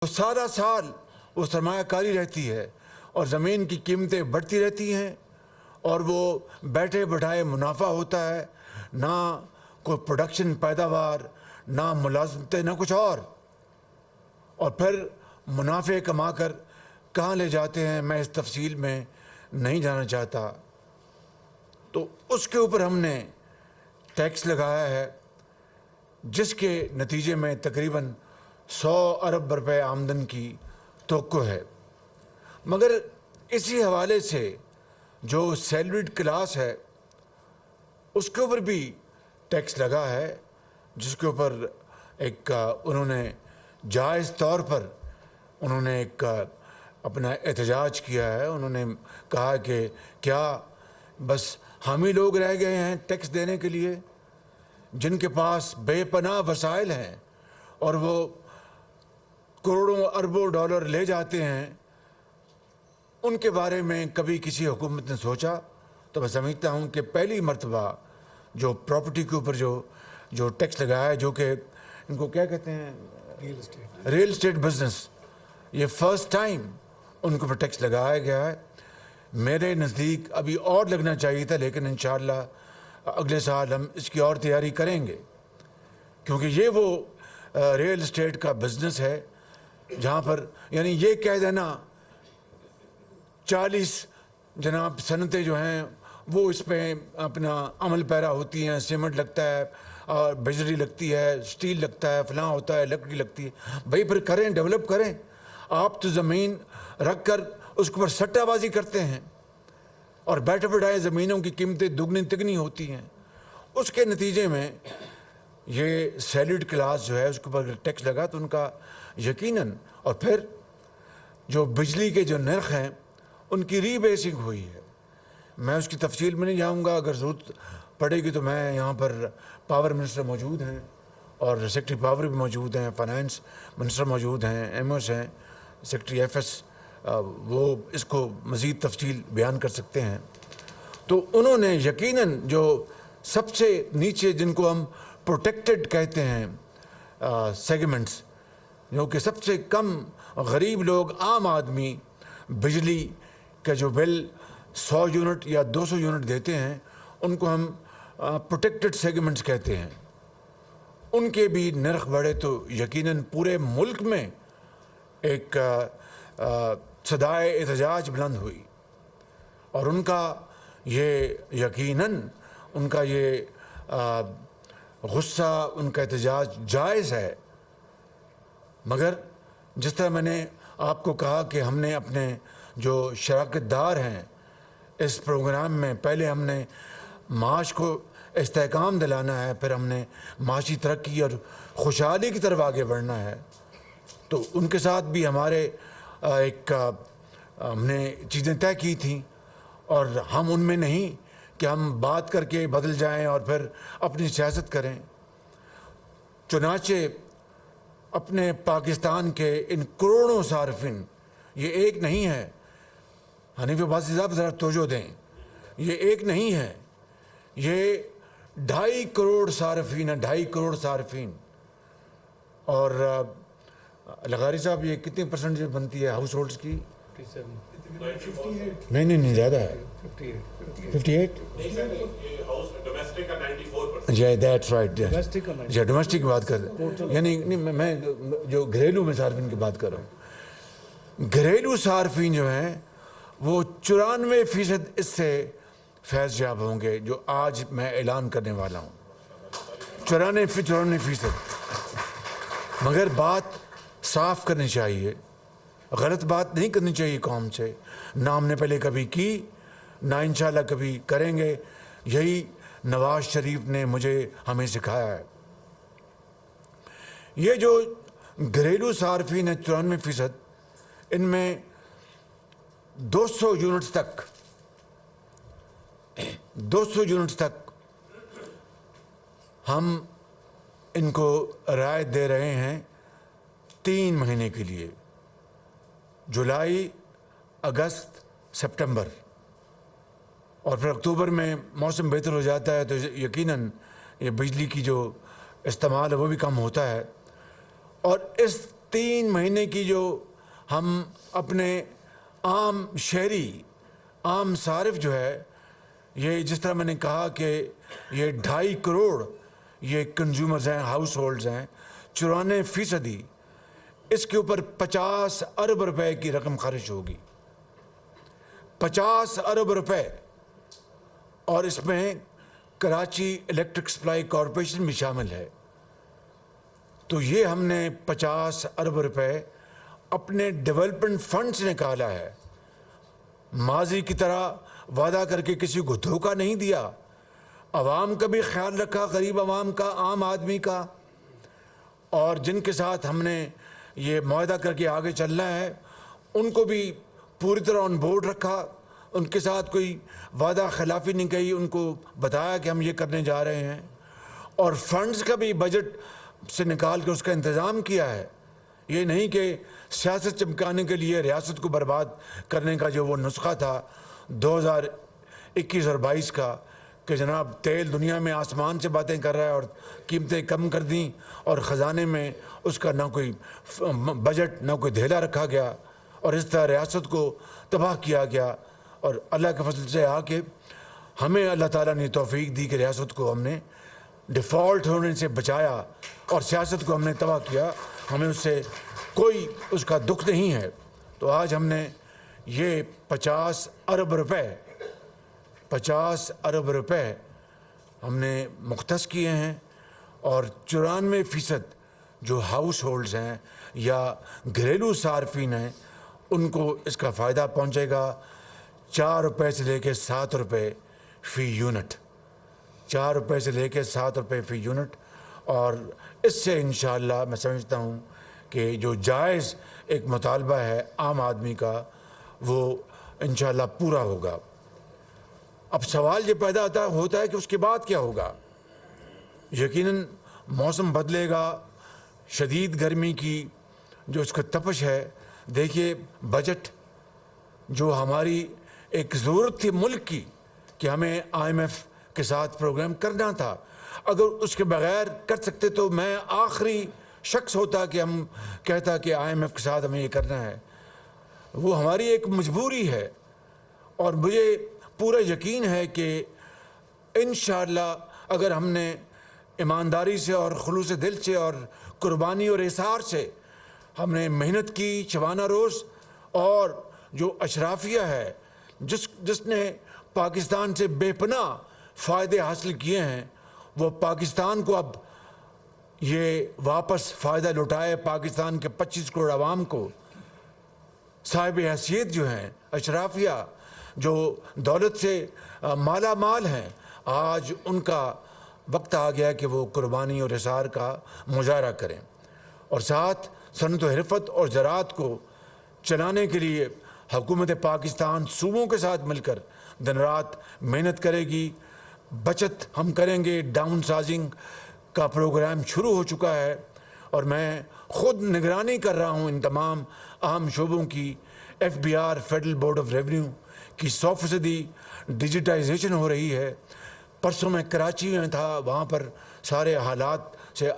سارا سال وہ سرمایہ کاری رہتی ہے اور زمین کی قیمتیں بڑھتی رہتی ہیں اور وہ بیٹھے بٹھائے منافع ہوتا ہے، نہ کوئی پروڈکشن پیداوار، نہ ملازمتیں، نہ کچھ اور پھر منافع کما کر کہاں لے جاتے ہیں میں اس تفصیل میں نہیں جانا چاہتا۔ تو اس کے اوپر ہم نے ٹیکس لگایا ہے جس کے نتیجے میں تقریباً 100 ارب روپے آمدن کی توقع ہے، مگر اسی حوالے سے جو سیلریڈ کلاس ہے اس کے اوپر بھی ٹیکس لگا ہے، جس کے اوپر ایک انہوں نے جائز طور پر انہوں نے ایک اپنا احتجاج کیا ہے۔ انہوں نے کہا کہ کیا بس ہم ہی لوگ رہ گئے ہیں ٹیکس دینے کے لیے، جن کے پاس بے پناہ وسائل ہیں اور وہ کروڑوں اربوں ڈالر لے جاتے ہیں، ان کے بارے میں کبھی کسی حکومت نے سوچا؟ تو میں سمجھتا ہوں کہ پہلی مرتبہ جو پراپرٹی کے اوپر جو ٹیکس لگایا ہے، جو کہ ان کو کیا کہتے ہیں، ریل اسٹیٹ بزنس، یہ فرسٹ ٹائم ان کے اوپر ٹیکس لگایا گیا ہے۔ میرے نزدیک ابھی اور لگنا چاہیے تھا، لیکن انشاءاللہ اگلے سال ہم اس کی اور تیاری کریں گے، کیونکہ یہ وہ ریل اسٹیٹ کا بزنس ہے جہاں پر یعنی یہ کہہ دینا 40 جناب صنعتیں جو ہیں وہ اس پہ اپنا عمل پیرا ہوتی ہیں، سیمنٹ لگتا ہے اور بجلی لگتی ہے، سٹیل لگتا ہے، فلاں ہوتا ہے، لکڑی لگتی ہے، بھائی پھر کریں، ڈیولپ کریں۔ آپ تو زمین رکھ کر اس کے اوپر سٹہ بازی کرتے ہیں اور بیٹھے بٹھائے زمینوں کی قیمتیں دگنی تگنی ہوتی ہیں۔ اس کے نتیجے میں یہ سیلریڈ کلاس جو ہے اس کے اوپر ٹیکس لگا تو ان کا یقیناً، اور پھر جو بجلی کے جو نرخ ہیں ان کی ری بیسنگ ہوئی ہے۔ میں اس کی تفصیل میں نہیں جاؤں گا، اگر ضرورت پڑے گی تو میں یہاں پر پاور منسٹر موجود ہیں اور سیکرٹری پاور بھی موجود ہیں، فائنانس منسٹر موجود ہیں، ایم ایس ہیں، سیکرٹری ایف ایس، وہ اس کو مزید تفصیل بیان کر سکتے ہیں۔ تو انہوں نے یقیناً جو سب سے نیچے جن کو ہم پروٹیکٹڈ کہتے ہیں سیگمنٹس، جو کہ سب سے کم غریب لوگ، عام آدمی بجلی کا جو بل 100 یونٹ یا 200 یونٹ دیتے ہیں، ان کو ہم پروٹیکٹڈ سیگمنٹس کہتے ہیں، ان کے بھی نرخ بڑھے تو یقیناً پورے ملک میں ایک صدائے احتجاج بلند ہوئی، اور ان کا یہ یقیناً ان کا یہ غصہ، ان کا احتجاج جائز ہے۔ مگر جس طرح میں نے آپ کو کہا کہ ہم نے اپنے جو شراکت دار ہیں اس پروگرام میں، پہلے ہم نے معاش کو استحکام دلانا ہے، پھر ہم نے معاشی ترقی اور خوشحالی کی طرف آگے بڑھنا ہے، تو ان کے ساتھ بھی ہمارے ایک ہم نے چیزیں طے کی تھیں، اور ہم ان میں نہیں کہ ہم بات کر کے بدل جائیں اور پھر اپنی سیاست کریں۔ چنانچہ اپنے پاکستان کے ان کروڑوں صارفین، یہ ایک نہیں ہے، حنیف عباسی صاحب ذرا توجہ دیں، یہ ایک نہیں ہے، یہ 2.5 کروڑ صارفین ہیں، 2.5 کروڑ صارفین۔ اور لغاری صاحب یہ کتنی پرسنٹ بنتی ہے ہاؤس ہولڈس کی؟ نہیں زیادہ ہے، 58؟ دیٹس رائٹ، ڈومیسٹک کی بات کر رہے ہیں، یعنی میں جو گھریلو میں صارفین کی بات کر رہا ہوں۔ گھریلو صارفین جو ہیں وہ 94% اس سے فیض یاب ہوں گے، جو آج میں اعلان کرنے والا ہوں، 94%۔ مگر بات صاف کرنی چاہیے، غلط بات نہیں کرنی چاہیے قوم سے، نہ ہم نے پہلے کبھی کی، نہ انشاءاللہ کبھی کریں گے۔ یہی نواز شریف نے ہمیں سکھایا ہے۔ یہ جو گھریلو صارفین ہیں 94%، ان میں 200 یونٹس تک ہم ان کو رعایت دے رہے ہیں 3 مہینے کے لیے، جولائی، اگست، سپٹمبر، اور پھر اکتوبر میں موسم بہتر ہو جاتا ہے تو یقیناً یہ بجلی کی جو استعمال ہے وہ بھی کم ہوتا ہے، اور اس 3 مہینے کی جو ہم اپنے عام شہری عام صارف جو ہے، یہ جس طرح میں نے کہا کہ یہ 2.5 کروڑ یہ کنزیومرز ہیں، ہاؤس ہولڈز ہیں، 94% اس کے اوپر 50 ارب روپے کی رقم خرچ ہوگی، 50 ارب روپے، اور اس میں کراچی الیکٹرک سپلائی کارپوریشن بھی شامل ہے۔ تو یہ ہم نے 50 ارب روپے اپنے ڈیولپمنٹ فنڈ سے نکالا ہے، ماضی کی طرح وعدہ کر کے کسی کو دھوکہ نہیں دیا، عوام کا بھی خیال رکھا، غریب عوام کا، عام آدمی کا، اور جن کے ساتھ ہم نے یہ معاہدہ کر کے آگے چلنا ہے ان کو بھی پوری طرح آن بورڈ رکھا، ان کے ساتھ کوئی وعدہ خلافی نہیں کہی، ان کو بتایا کہ ہم یہ کرنے جا رہے ہیں، اور فنڈز کا بھی بجٹ سے نکال کے اس کا انتظام کیا ہے۔ یہ نہیں کہ سیاست چمکانے کے لیے ریاست کو برباد کرنے کا جو وہ نسخہ تھا 2021 اور 22 کا، کہ جناب تیل دنیا میں آسمان سے باتیں کر رہا ہے اور قیمتیں کم کر دیں، اور خزانے میں اس کا نہ کوئی بجٹ نہ کوئی دھیلا رکھا گیا، اور اس طرح ریاست کو تباہ کیا گیا۔ اور اللہ کے فضل سے آ کے ہمیں اللہ تعالیٰ نے توفیق دی کہ ریاست کو ہم نے ڈیفالٹ ہونے سے بچایا، اور سیاست کو ہم نے تباہ کیا، ہمیں اس سے کوئی اس کا دکھ نہیں ہے۔ تو آج ہم نے یہ 50 ارب روپے ہم نے مختص کیے ہیں، اور 94% جو ہاؤس ہولڈز ہیں یا گھریلو صارفین ہیں ان کو اس کا فائدہ پہنچے گا، 4 روپے سے لے کے 7 روپے فی یونٹ، 4 روپے سے لے کے 7 روپے فی یونٹ۔ اور اس سے انشاءاللہ میں سمجھتا ہوں کہ جو جائز ایک مطالبہ ہے عام آدمی کا وہ انشاءاللہ پورا ہوگا۔ اب سوال یہ پیدا ہوتا ہے کہ اس کے بعد کیا ہوگا؟ یقیناً موسم بدلے گا، شدید گرمی کی جو اس کا تپش ہے، دیکھیے بجٹ جو ہماری ایک ضرورت تھی ملک کی کہ ہمیں IMF کے ساتھ پروگرام کرنا تھا، اگر اس کے بغیر کر سکتے تو میں آخری شخص ہوتا کہ ہم کہتا کہ IMF کے ساتھ ہمیں یہ کرنا ہے، وہ ہماری ایک مجبوری ہے۔ اور مجھے پورا یقین ہے کہ انشاءاللہ اگر ہم نے ایمانداری سے اور خلوص دل سے اور قربانی اور احسار سے ہم نے محنت کی شبانہ روز، اور جو اشرافیہ ہے جس نے پاکستان سے بے پناہ فائدے حاصل کیے ہیں، وہ پاکستان کو اب یہ واپس فائدہ لوٹائے، پاکستان کے 25 کروڑ عوام کو، صاحب حیثیت جو ہیں اشرافیہ جو دولت سے مالا مال ہیں، آج ان کا وقت آ گیا کہ وہ قربانی اور احسار کا مظاہرہ کریں، اور ساتھ صنعت و حرفت اور زراعت کو چلانے کے لیے حکومت پاکستان صوبوں کے ساتھ مل کر دن رات محنت کرے گی۔ بچت ہم کریں گے، ڈاؤن سائزنگ کا پروگرام شروع ہو چکا ہے، اور میں خود نگرانی کر رہا ہوں ان تمام اہم شعبوں کی۔ FBR federal board of revenue کی 100% ڈیجیٹائزیشن ہو رہی ہے۔ پرسوں میں کراچی میں تھا، وہاں پر سارے حالات سے